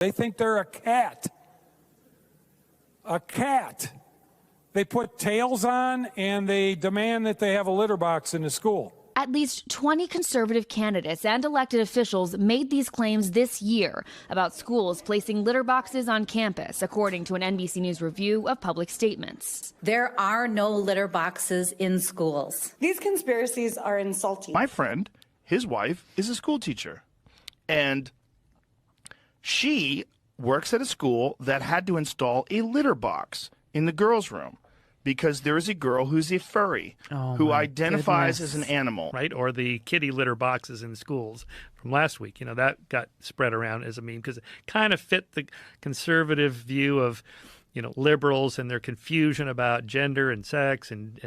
They think they're a cat. A cat. They put tails on and they demand that they have a litter box in the school. At least 20 conservative candidates and elected officials made these claims this year about schools placing litter boxes on campus, according to an NBC News review of public statements. There are no litter boxes in schools. These conspiracies are insulting. My friend, his wife, is a school teacher, and she works at a school that had to install a litter box in the girls' room because there is a girl who's a furry who identifies as an animal. Right, or the kitty litter boxes in schools from last week. You know, that got spread around as a meme because it kind of fit the conservative view of, you know, liberals and their confusion about gender and sex and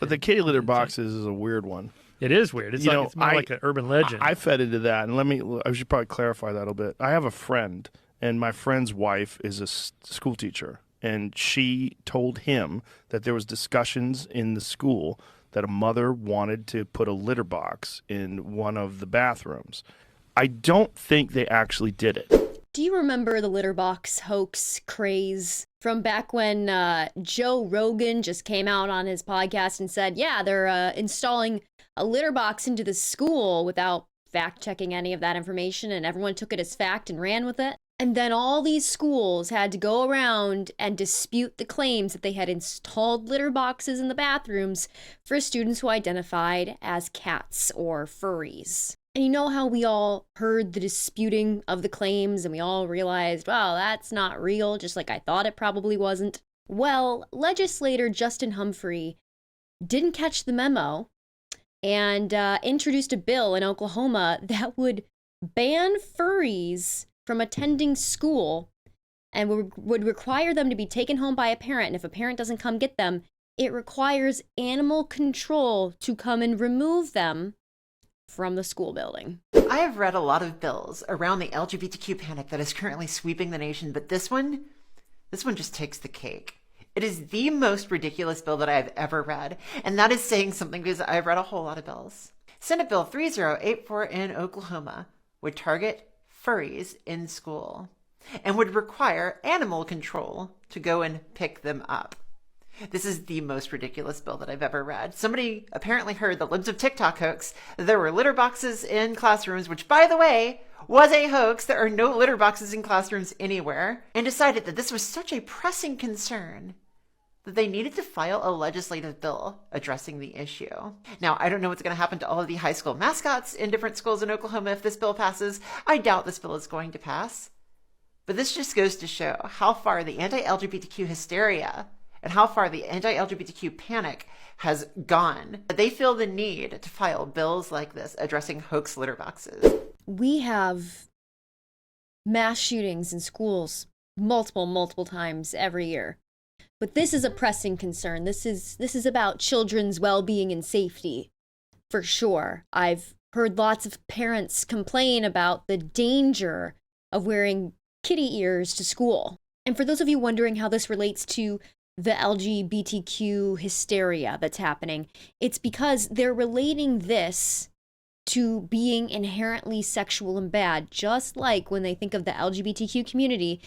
But the kitty litter boxes is a weird one. It is weird. It's, it's more like an urban legend. I fed into that, and I should probably clarify that a little bit. I have a friend, and my friend's wife is a school teacher, and she told him that there was discussions in the school that a mother wanted to put a litter box in one of the bathrooms. I don't think they actually did it. Do you remember the litter box hoax craze from back when Joe Rogan just came out on his podcast and said, yeah, they're installing a litter box into the school without fact-checking any of that information, and everyone took it as fact and ran with it? And then all these schools had to go around and dispute the claims that they had installed litter boxes in the bathrooms for students who identified as cats or furries. And you know how we all heard the disputing of the claims and we all realized, wow, that's not real, just like I thought it probably wasn't? Well, legislator Justin Humphrey didn't catch the memo and introduced a bill in Oklahoma that would ban furries from attending school and would require them to be taken home by a parent. And if a parent doesn't come get them, it requires animal control to come and remove them from the school building. I have read a lot of bills around the LGBTQ panic that is currently sweeping the nation, but this one just takes the cake. It is the most ridiculous bill that I have ever read, and that is saying something because I've read a whole lot of bills. Senate Bill 3084 in Oklahoma would target furries in school and would require animal control to go and pick them up. This is the most ridiculous bill that I've ever read. Somebody apparently heard the libs of TikTok hoax. There were litter boxes in classrooms, which, by the way, was a hoax. There are no litter boxes in classrooms anywhere, and decided that this was such a pressing concern that they needed to file a legislative bill addressing the issue. Now, I don't know what's going to happen to all of the high school mascots in different schools in Oklahoma if this bill passes. I doubt this bill is going to pass. But this just goes to show how far the anti-LGBTQ hysteria and how far the anti-LGBTQ panic has gone. They feel the need to file bills like this addressing hoax litter boxes. We have mass shootings in schools multiple times every year. But this is a pressing concern. This is about children's well-being and safety, for sure. I've heard lots of parents complain about the danger of wearing kitty ears to school. And for those of you wondering how this relates to the LGBTQ hysteria that's happening, it's because they're relating this to being inherently sexual and bad, just like when they think of the LGBTQ community.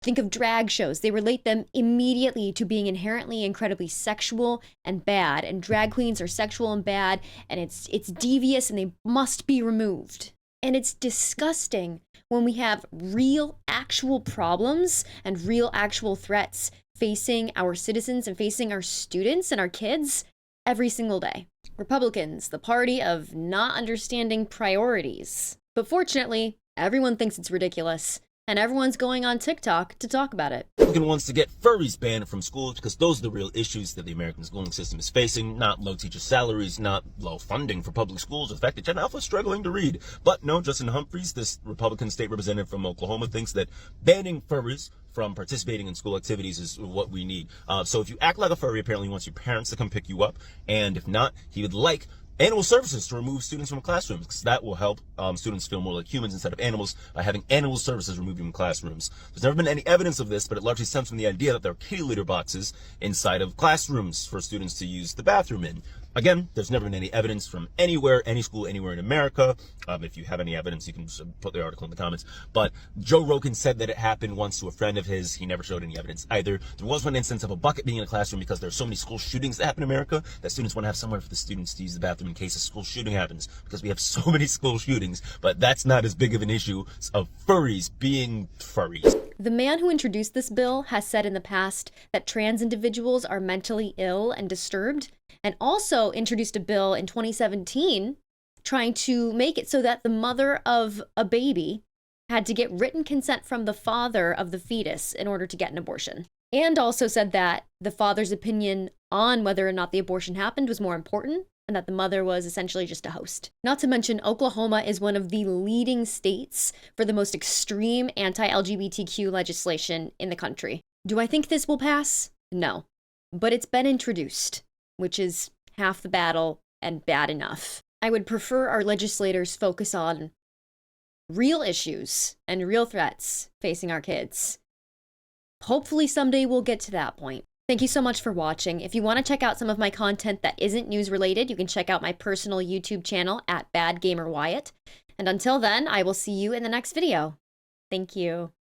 Think of drag shows. They relate them immediately to being inherently incredibly sexual and bad. And drag queens are sexual and bad, and it's devious, and they must be removed. And it's disgusting when we have real, actual problems and real, actual threats facing our citizens and facing our students and our kids every single day. Republicans, the party of not understanding priorities. But fortunately, everyone thinks it's ridiculous. And everyone's going on TikTok to talk about it. Republican wants to get furries banned from schools because those are the real issues that the American schooling system is facing, not low teacher salaries, not low funding for public schools, or the fact that Gen Alpha is struggling to read. But no, Justin Humphreys, this Republican state representative from Oklahoma, thinks that banning furries from participating in school activities is what we need. So if you act like a furry, apparently he wants your parents to come pick you up, and if not, he would like animal services to remove students from classrooms, because that will help students feel more like humans instead of animals by having animal services removed from classrooms. There's never been any evidence of this, but it largely stems from the idea that there are kitty litter boxes inside of classrooms for students to use the bathroom in. Again, there's never been any evidence from anywhere, any school, anywhere in America. If you have any evidence, you can just put the article in the comments. But Joe Rogan said that it happened once to a friend of his. He never showed any evidence either. There was one instance of a bucket being in a classroom because there are so many school shootings that happen in America that students want to have somewhere for the students to use the bathroom in case a school shooting happens, because we have so many school shootings. But that's not as big of an issue of furries being furries. The man who introduced this bill has said in the past that trans individuals are mentally ill and disturbed, and also introduced a bill in 2017 trying to make it so that the mother of a baby had to get written consent from the father of the fetus in order to get an abortion. And also said that the father's opinion on whether or not the abortion happened was more important, and that the mother was essentially just a host. Not to mention, Oklahoma is one of the leading states for the most extreme anti-LGBTQ legislation in the country. Do I think this will pass? No. But it's been introduced, which is half the battle and bad enough. I would prefer our legislators focus on real issues and real threats facing our kids. Hopefully someday we'll get to that point. Thank you so much for watching. If you want to check out some of my content that isn't news related, you can check out my personal YouTube channel at Bad Gamer Wyatt. And until then, I will see you in the next video. Thank you.